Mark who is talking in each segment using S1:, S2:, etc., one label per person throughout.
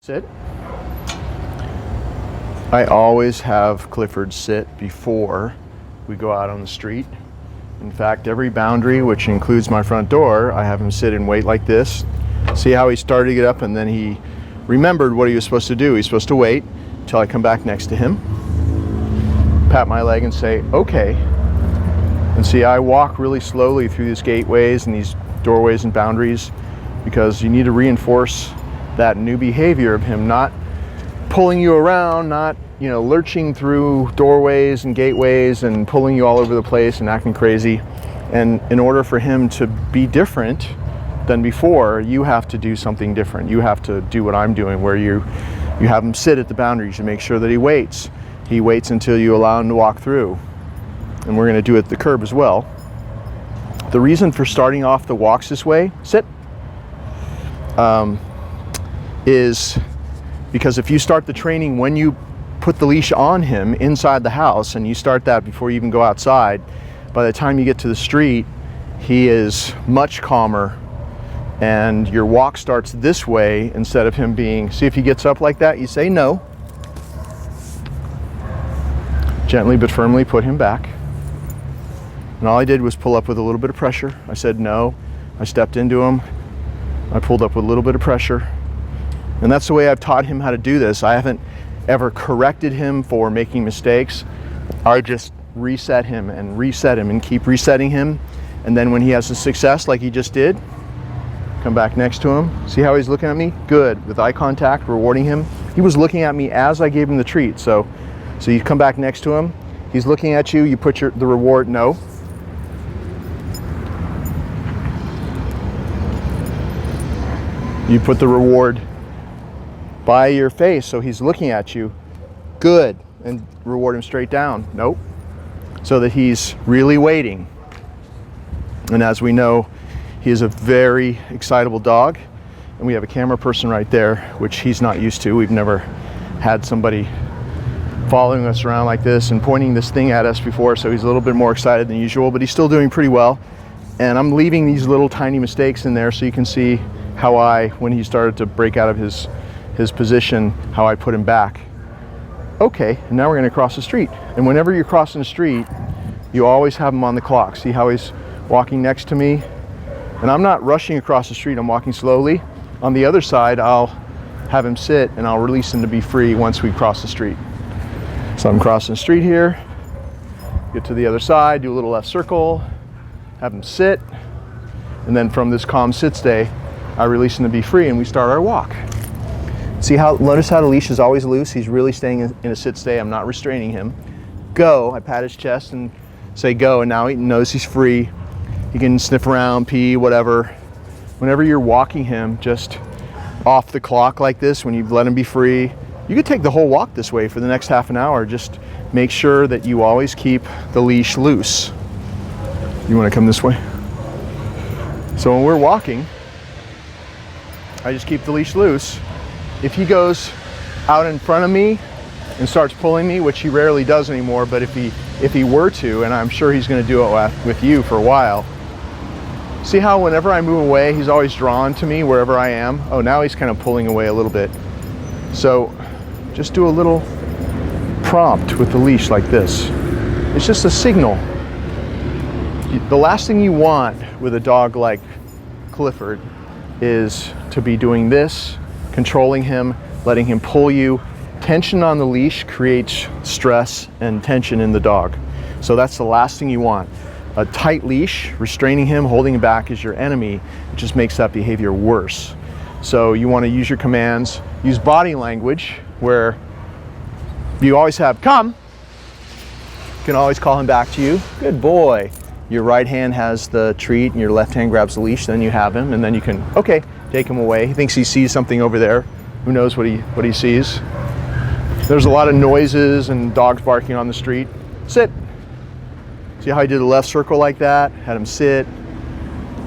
S1: Sit. I always have Clifford sit before we go out on the street. In fact, every boundary, which includes my front door, I have him sit and wait like this. See how he started to get up and then he remembered what he was supposed to do. He's supposed to wait until I come back next to him, pat my leg and say, okay. And see, I walk really slowly through these gateways and these doorways and boundaries because you need to reinforce that new behavior of him not pulling you around, not lurching through doorways and gateways and pulling you all over the place and acting crazy. And in order for him to be different than before, you have to do something different. You have to do what I'm doing, where you have him sit at the boundaries. You make sure that he waits. He waits until you allow him to walk through. And we're going to do it at the curb as well. The reason for starting off the walks this way, sit, is because if you start the training when you put the leash on him inside the house and you start that before you even go outside, by the time you get to the street, he is much calmer and your walk starts this way instead of him being, see if he gets up like that, you say no. Gently but firmly put him back. And all I did was pull up with a little bit of pressure. I said no. I stepped into him. I pulled up with a little bit of pressure. And that's the way I've taught him how to do this. I haven't ever corrected him for making mistakes. I just reset him and keep resetting him. And then when he has a success like he just did, come back next to him. See how he's looking at me? Good. With eye contact, rewarding him. He was looking at me as I gave him the treat. So you come back next to him. He's looking at you. You put the reward, no. You put the reward by your face, so he's looking at you. Good. And reward him straight down. Nope. So that he's really waiting. And as we know, he is a very excitable dog. And we have a camera person right there, which he's not used to. We've never had somebody following us around like this and pointing this thing at us before, so he's a little bit more excited than usual, but he's still doing pretty well. And I'm leaving these little tiny mistakes in there so you can see how when he started to break out of his position, how I put him back. Okay, and now we're going to cross the street. And whenever you're crossing the street, you always have him on the clock. See how he's walking next to me? And I'm not rushing across the street, I'm walking slowly. On the other side, I'll have him sit and I'll release him to be free once we cross the street. So I'm crossing the street here, get to the other side, do a little left circle, have him sit, and then from this calm sit stay, I release him to be free and we start our walk. Notice how the leash is always loose. He's really staying in a sit stay. I'm not restraining him. Go, I pat his chest and say go, and now he knows he's free. He can sniff around, pee, whatever. Whenever you're walking him just off the clock like this, when you've let him be free, you could take the whole walk this way for the next half an hour. Just make sure that you always keep the leash loose. You want to come this way? So when we're walking, I just keep the leash loose. If he goes out in front of me and starts pulling me, which he rarely does anymore, but if he were to, and I'm sure he's going to do it with you for a while, see how whenever I move away, he's always drawn to me wherever I am? Oh, now he's kind of pulling away a little bit. So just do a little prompt with the leash like this. It's just a signal. The last thing you want with a dog like Clifford is to be doing this, controlling him, letting him pull you. Tension on the leash creates stress and tension in the dog. So that's the last thing you want. A tight leash, restraining him, holding him back is your enemy. It just makes that behavior worse. So you want to use your commands, use body language where you always have come. You can always call him back to you. Good boy. Your right hand has the treat and your left hand grabs the leash, then you have him, and then you can, okay, take him away. He thinks he sees something over there. Who knows what he sees? There's a lot of noises and dogs barking on the street. Sit. See how I did a left circle like that? Had him sit.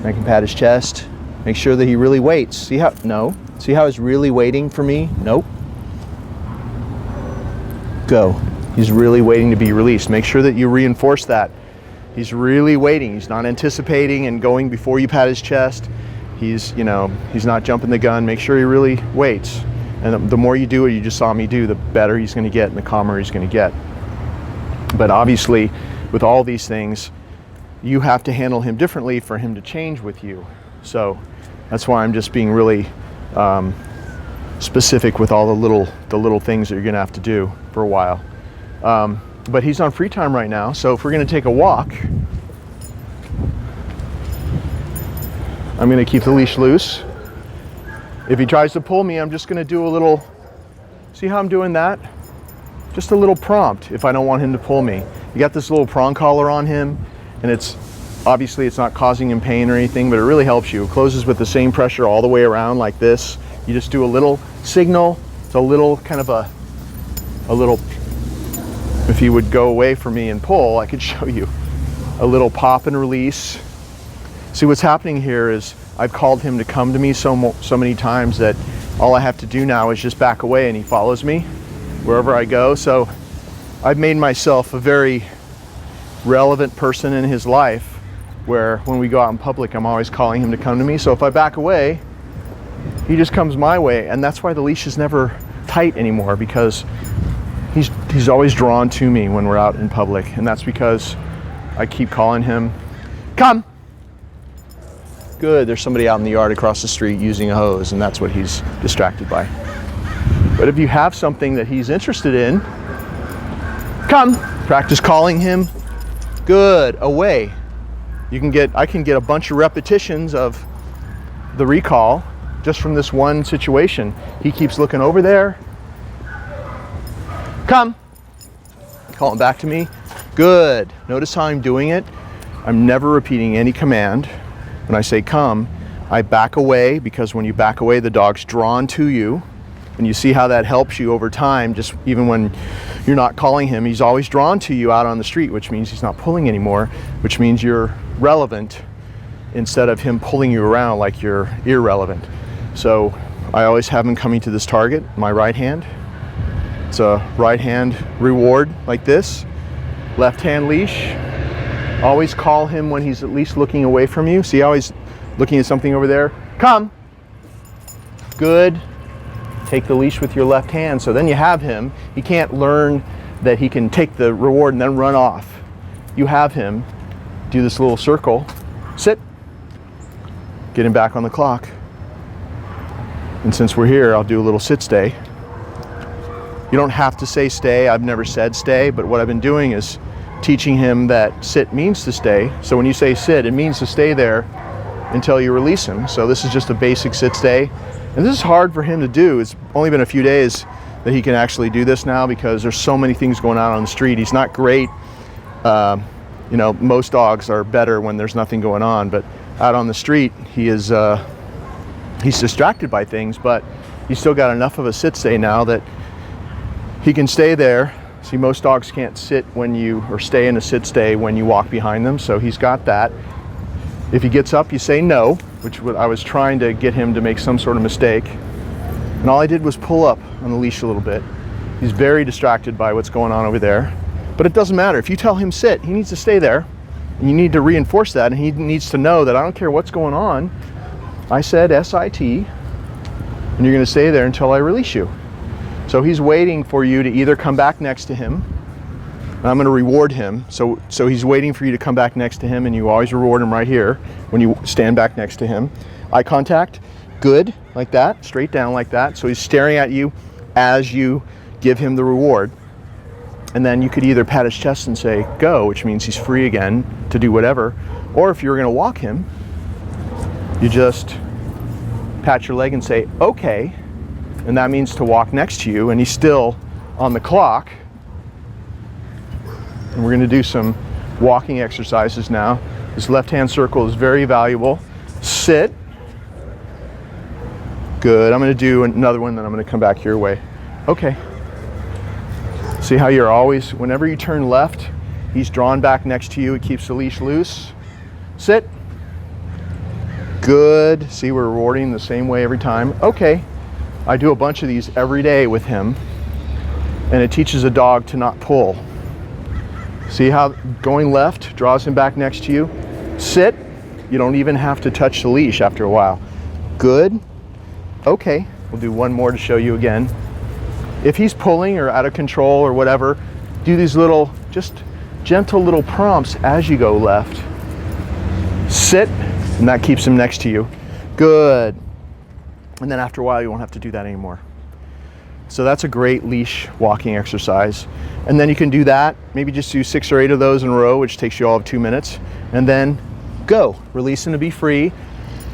S1: I can pat his chest. Make sure that he really waits. See how he's really waiting for me? Nope. Go. He's really waiting to be released. Make sure that you reinforce that. He's really waiting. He's not anticipating and going before you pat his chest. He's not jumping the gun. Make sure he really waits. And the more you do what you just saw me do, the better he's going to get and the calmer he's going to get. But obviously, with all these things, you have to handle him differently for him to change with you. So that's why I'm just being really specific with all the little things that you're going to have to do for a while. But he's on free time right now, so if we're going to take a walk, I'm going to keep the leash loose. If he tries to pull me, I'm just going to do a little, see how I'm doing that? Just a little prompt if I don't want him to pull me. You got this little prong collar on him, and it's obviously it's not causing him pain or anything, but it really helps you. It closes with the same pressure all the way around like this. You just do a little signal. It's a little kind of a little, if he would go away from me and pull, I could show you. A little pop and release. See, what's happening here is I've called him to come to me so many times that all I have to do now is just back away and he follows me wherever I go. So I've made myself a very relevant person in his life, where when we go out in public, I'm always calling him to come to me. So if I back away, he just comes my way. And that's why the leash is never tight anymore, because he's always drawn to me when we're out in public. And that's because I keep calling him, come. Good, there's somebody out in the yard across the street using a hose, and that's what he's distracted by. But if you have something that he's interested in, come. Practice calling him. Good, away. I can get a bunch of repetitions of the recall just from this one situation. He keeps looking over there. Come. Call him back to me. Good. Notice how I'm doing it. I'm never repeating any command. When I say come, I back away, because when you back away, the dog's drawn to you. And you see how that helps you over time. Just even when you're not calling him, he's always drawn to you out on the street, which means he's not pulling anymore, which means you're relevant instead of him pulling you around like you're irrelevant. So I always have him coming to this target, my right hand. It's a right hand reward like this. Left hand leash. Always call him when he's at least looking away from you. See how he's looking at something over there? Come. Good. Take the leash with your left hand. So then you have him. He can't learn that he can take the reward and then run off. You have him do this little circle. Sit. Get him back on the clock. And since we're here, I'll do a little sit stay. You don't have to say stay. I've never said stay, but what I've been doing is teaching him that sit means to stay. So when you say sit, it means to stay there until you release him. So this is just a basic sit stay. And this is hard for him to do. It's only been a few days that he can actually do this now, because there's so many things going on the street. He's not great. You know, most dogs are better when there's nothing going on, but out on the street, he's distracted by things, but he's still got enough of a sit stay now that he can stay there. See, most dogs can't sit or stay in a sit stay when you walk behind them, so he's got that. If he gets up, you say no, which I was trying to get him to make some sort of mistake. And all I did was pull up on the leash a little bit. He's very distracted by what's going on over there. But it doesn't matter. If you tell him sit, he needs to stay there. And you need to reinforce that, and he needs to know that I don't care what's going on. I said S-I-T, and you're going to stay there until I release you. So he's waiting for you to either come back next to him, and I'm going to reward him. So he's waiting for you to come back next to him, and you always reward him right here when you stand back next to him. Eye contact, good, like that, straight down like that. So he's staring at you as you give him the reward. And then you could either pat his chest and say go, which means he's free again to do whatever. Or if you're going to walk him, you just pat your leg and say okay. And that means to walk next to you, and he's still on the clock. And we're going to do some walking exercises now. This left-hand circle is very valuable. Sit. Good. I'm going to do another one, then I'm going to come back your way. Okay. See how you're always, whenever you turn left, he's drawn back next to you. It keeps the leash loose. Sit. Good. See, we're rewarding the same way every time. Okay. I do a bunch of these every day with him, and it teaches a dog to not pull. See how going left draws him back next to you? Sit. You don't even have to touch the leash after a while. Good. Okay. We'll do one more to show you again. If he's pulling or out of control or whatever, do these little, just gentle little prompts as you go left. Sit, and that keeps him next to you. Good. And then after a while, you won't have to do that anymore. So that's a great leash walking exercise. And then you can do that, maybe just do 6 or 8 of those in a row, which takes you all of 2 minutes. And then go, release him to be free.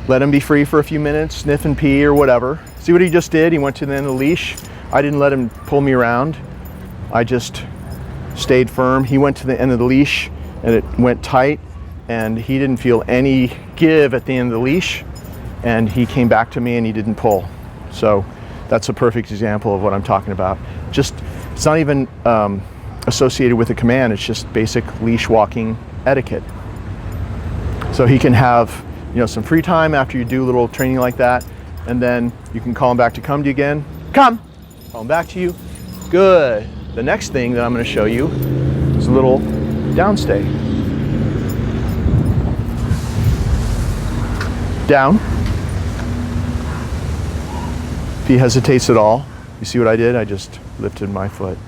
S1: Let him be free for a few minutes, sniff and pee or whatever. See what he just did? He went to the end of the leash. I didn't let him pull me around. I just stayed firm. He went to the end of the leash and it went tight, and he didn't feel any give at the end of the leash, and he came back to me and he didn't pull. So that's a perfect example of what I'm talking about. Just, it's not even associated with a command, it's just basic leash walking etiquette. So he can have, you know, some free time after you do a little training like that, and then you can call him back to come to you again. Come! Call him back to you. Good. The next thing that I'm going to show you is a little downstay. Down. If he hesitates at all, you see what I did? I just lifted my foot.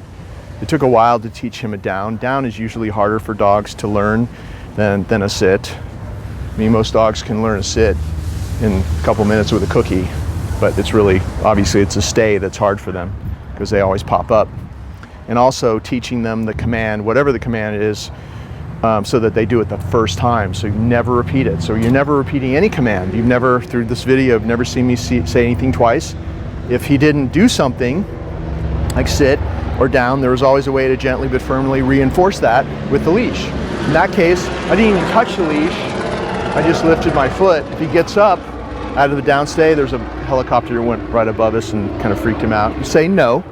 S1: It took a while to teach him a down. Down is usually harder for dogs to learn than a sit. I mean, most dogs can learn a sit in a couple minutes with a cookie, but it's really, obviously it's a stay that's hard for them because they always pop up. And also teaching them the command, whatever the command is, so that they do it the first time, so you never repeat it. So you're never repeating any command. You've never, through this video, you've never seen me say anything twice. If he didn't do something, like sit or down, there was always a way to gently but firmly reinforce that with the leash. In that case, I didn't even touch the leash, I just lifted my foot. If he gets up out of the downstay, there's a helicopter that went right above us and kind of freaked him out. You say no.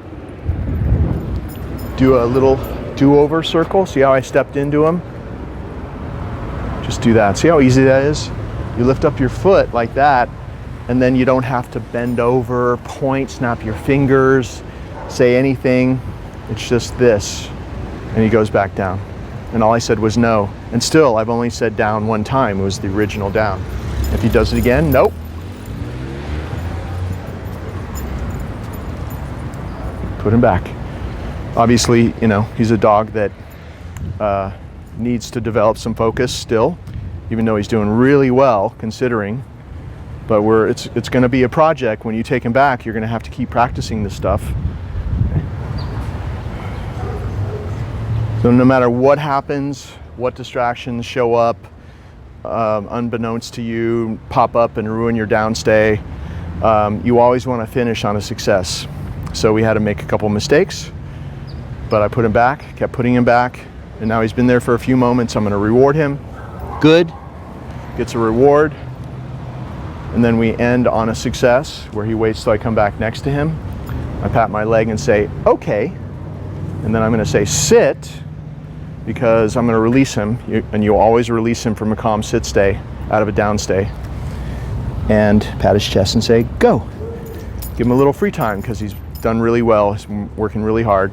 S1: Do a little do-over circle. See how I stepped into him? Just do that. See how easy that is? You lift up your foot like that, and then you don't have to bend over, point, snap your fingers, say anything. It's just this. And he goes back down. And all I said was no. And still, I've only said down one time. It was the original down. If he does it again, nope. Put him back. Obviously, you know, he's a dog that needs to develop some focus still, even though he's doing really well considering. But it's going to be a project. When you take him back, you're going to have to keep practicing this stuff. So no matter what happens, what distractions show up, unbeknownst to you, pop up and ruin your downstay, you always want to finish on a success. So we had to make a couple mistakes, but I put him back, kept putting him back, and now he's been there for a few moments. I'm going to reward him. Good. Gets a reward. And then we end on a success where he waits till I come back next to him. I pat my leg and say, okay. And then I'm going to say, sit, because I'm going to release him. And you always release him from a calm sit stay out of a down stay. And pat his chest and say, go. Give him a little free time because he's done really well. He's working really hard.